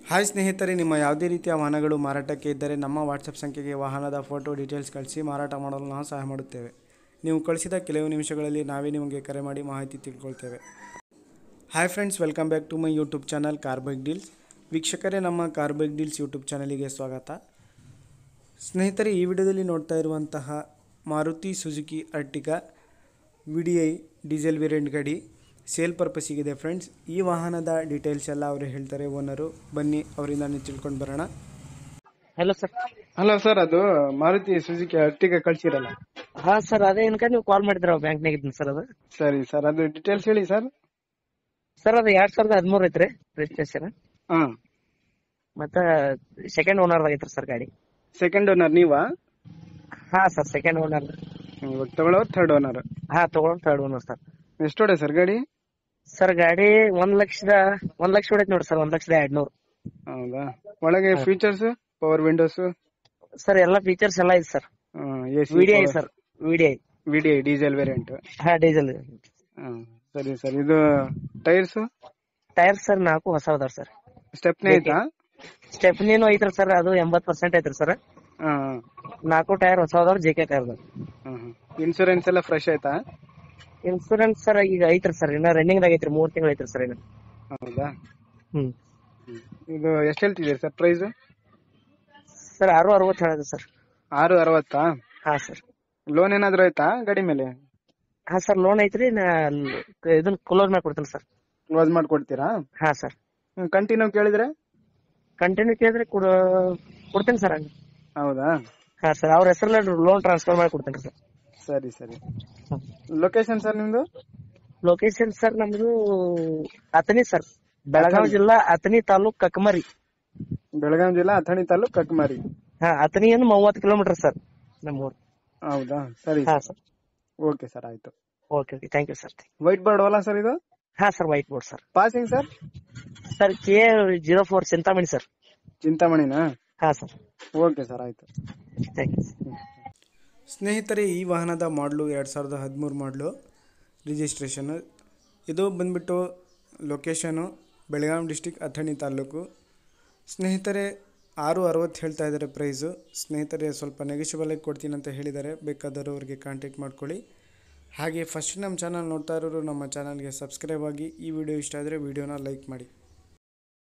Hi ಸ್ನೇಹಿತರೆ, ನಿಮ್ಮ ಯಾವುದೇ ರೀತಿಯ ವಾಹನಗಳು ಮಾರಾಟಕ್ಕೆ ಇದ್ದರೆ ನಮ್ಮ ವಾಟ್ಸಪ್ ಸಂಖ್ಯೆಗೆ ವಾಹನದ ಫೋಟೋ ಡೀಟೇಲ್ಸ್ ಕಳಿಸಿ ಮಾರಾಟ ಮಾಡಲು ನಾವು ಸಹಾಯ ಮಾಡುತ್ತೇವೆ. ನೀವು ಕಳಿಸಿದ ಕೆಲವು ನಿಮಿಷಗಳಲ್ಲಿ ನಾವೇ ನಿಮಗೆ ಕರೆ ಮಾಡಿ ಮಾಹಿತಿ ತಿಳ್ಕೊಳ್ತೇವೆ. Hi friends, welcome back to my YouTube channel car bike deals. ವೀಕ್ಷಕರೇ, ನಮ್ಮ ಕಾರ್ ಬೈಕ್ ಡೀಲ್ಸ್ ಯೂಟ್ಯೂಬ್ ಚಾನಲಿಗೆ ಸ್ವಾಗತ. ಸ್ನೇಹಿತರೆ, ಈ ವಿಡಿಯೋದಲ್ಲಿ ನೋಡ್ತಾ ಇರುವಂತಹ Maruti Suzuki Ertiga VDI diesel variant ಗಾಡಿ ಸೇಲ್ ಪರ್ಪಸ್ಸಿಗಿದೆ ಫ್ರೆಂಡ್ಸ್. ಈ ವಾಹನದ ಡೀಟೇಲ್ಸ್ ಎಲ್ಲ ಅವರು ಹೇಳ್ತಾರೆ, ಓನರು. ಬನ್ನಿ ಅವರಿಂದ ತಿಳ್ಕೊಂಡು ಬರೋಣ. Hello sir. ಹಲೋ ಸರ್, ಅದು ಮಾರುತಿ ಸುಜುಕಿ ಅರ್ಟಿಗಾ ಕಳಿಸಿರಲ್ಲ? ಹಾ ಸರ್, ಅದೇ ಏನಕ ನೀವು ಕಾಲ್ ಮಾಡಿದ್ರ ಬ್ಯಾಂಕ್ನಾಗ ಇದ್ದೀನಿ ಸರ್. ಅದು ಸರಿ ಸರ್, ಅದು ಡೀಟೇಲ್ಸ್ ಹೇಳಿ ಸರ್. ಸರ್ ಅದು 2013 ಐತ್ರಿ ರಿಜಿಸ್ಟ್ರೇಷನ್. ಹಾಂ, ಮತ್ತ ಸೆಕೆಂಡ್ ಓನರ್ ಐತ್ರಿ ಸರ್ ಗಾಡಿ. ಸೆಕೆಂಡ್ ಓನರ್ ನೀವಾ? ಹಾ ಸರ್, ಸೆಕೆಂಡ್ ಓನರ್. ಇವಾಗ ತಗೊಳ್ಳೋರು ಥರ್ಡ್ ಓನರ್. ಹಾ, ತಗೊಂಡ್ ಥರ್ಡ್ ಓನರ್ ಸರ್. ಎಷ್ಟು ಹೊಡೆ ಸರ್ ಗಾಡಿ? ಸರ್ ಗಾಡಿ 1 ಲಕ್ಷ ಹೊಡೈತಿ ನೋಡಿ ಸರ್, 1,02,000. ಹೌದಾ? ಒಳಗೆ ಫೀಚರ್ಸ್, ಪವರ್ ವಿಂಡೋಸ್ ಸರ್ ಎಲ್ಲ ಫೀಚರ್ಸ್ ಎಲ್ಲ ಐತಿ sir. VDI sir, VDI diesel variant. ಹಾ, ಡೀಸೆಲ್. ಸರಿ ಸರ್, ಇದು ಟೈರ್ಸ್? ಟೈರ್ ಸರ್ 4 ಹೊಸ ಅದಾವ ಸರ್. ಸ್ಟೆಪ್ನಿ ಐತಾ? ಸ್ಟೆಪ್ನಿನೂ ಐತ್ರಿ ಸರ್, ಅದು 80% ಐತ್ರಿ ಸರ್. 4 ಟೈರ್ ಹೊಸ ಅದಾವ, JK ಟೈರ್. ಇನ್ಸೂರೆನ್ಸ್ ಎಲ್ಲ ಫ್ರೆಶ್ ಆಯ್ತಾ? ಇನ್ಸೂರೆನ್ಸ್ ಸರ್ ಈಗ ಐತ್ರಿ ಸರ್, ಇನ್ನ ರನ್ನಿಂಗ್ ದಾಗ ಐತ್ರಿ, 3 ತಿಂಗಳು ಐತ್ರಿ ಸರ್ ಇನ್ನ. ಹೌದಾ? ಇದು ಎಷ್ಟು ಹೇಳ್ತಿದ್ದೀರಿ ಸರ್ ಪ್ರೈಸ್? ಸರ್ 660 ಹೇಳೋದು ಸರ್. 660? ಹಾ ಸರ್. ಲೋನ್ ಏನಾದ್ರು ಆಯ್ತಾ ಗಾಡಿ ಮೇಲೆ? ಹಾ ಸರ್, ಲೋನ್ ಐತ್ರಿ, ಇದನ್ನ ಕ್ಲೋಸ್ ಮಾಡಿ ಕೊಡ್ತೀನಿ ಸರ್. ಕ್ಲೋಸ್ ಮಾಡ್ಕೊಡ್ತೀರಾ? ಹಾ ಸರ್. ಕಂಟಿನ್ಯೂ ಕೇಳಿದ್ರೆ? ಕಂಟಿನ್ಯೂ ಕೇಳಿದ್ರೆ ಕೊಡ್ತೀನಿ ಸರ್. ಹೌದಾ? ಹಾ ಸರ್, ಅವ್ರ ಹೆಸರಲ್ಲಿ ಲೋನ್ ಟ್ರಾನ್ಸ್ಫರ್ ಮಾಡಿ ಕೊಡ್ತೀನಿ ಸರ್. ಸರಿ ಸರಿ. ಲೊಕೇಶನ್ ಸರ್ ನಿಮ್ದು? ಲೊಕೇಶನ್ ಸರ್ ನಮ್ದು ಅಥಣಿ ಸರ್, ಬೆಳಗಾವಿ ಜಿಲ್ಲಾ ಅಥಣಿ ತಾಲೂಕ್ ಕಕ್ಮರಿ. ಬೆಳಗಾವಿ ಜಿಲ್ಲಾ ಅಥಣಿ ತಾಲೂಕ್ ಕಕ್ಮರಿ. ಹಾ, ಅಥಣಿ 30 ಕಿಲೋಮೀಟರ್ ಸರ್ ನಮ್ಮೂರು. ಹೌದಾ? ಸರಿ. ಹಾ ಸರ್. ಓಕೆ ಸರ್, ಆಯ್ತು. Okay, thank you sir. White board ಅಲ್ಲ ಸರ್ ಇದು? ಹಾ sir, white board sir. Passing sir? Sir KA04 Chintamani sir. ಚಿಂತಾಮಣಿನಾ? ಹಾ ಸರ್. ಓಕೆ ಸರ್, ಆಯ್ತು. Thank you. ಸ್ನೇಹಿತರೆ, ಈ ವಾಹನದ ಮಾಡಲು 2013 ಮಾಡಲು, ರಿಜಿಸ್ಟ್ರೇಷನ್. ಇದು ಬಂದ್ಬಿಟ್ಟು ಲೊಕೇಶನು ಬೆಳಗಾವಿ ಡಿಸ್ಟಿಕ್ ಅಥಣಿ ತಾಲೂಕು. ಸ್ನೇಹಿತರೆ, 660 ಹೇಳ್ತಾ ಇದ್ದಾರೆ ಪ್ರೈಸು. ಸ್ನೇಹಿತರೆ, ಸ್ವಲ್ಪ ನೆಗೆಷಿಬಲ್ ಆಗಿ ಕೊಡ್ತೀನಿ ಅಂತ ಹೇಳಿದ್ದಾರೆ, ಬೇಕಾದರೂ ಅವ್ರಿಗೆ ಕಾಂಟ್ಯಾಕ್ಟ್ ಮಾಡ್ಕೊಳ್ಳಿ. ಹಾಗೆ ಫಸ್ಟ್ ನಮ್ಮ ಚಾನಲ್ ನೋಡ್ತಾ ಇರೋರು ನಮ್ಮ ಚಾನಲ್ಗೆ ಸಬ್ಸ್ಕ್ರೈಬ್ ಆಗಿ. ಈ ವಿಡಿಯೋ ಇಷ್ಟ ಆದರೆ ವಿಡಿಯೋನ ಲೈಕ್ ಮಾಡಿ.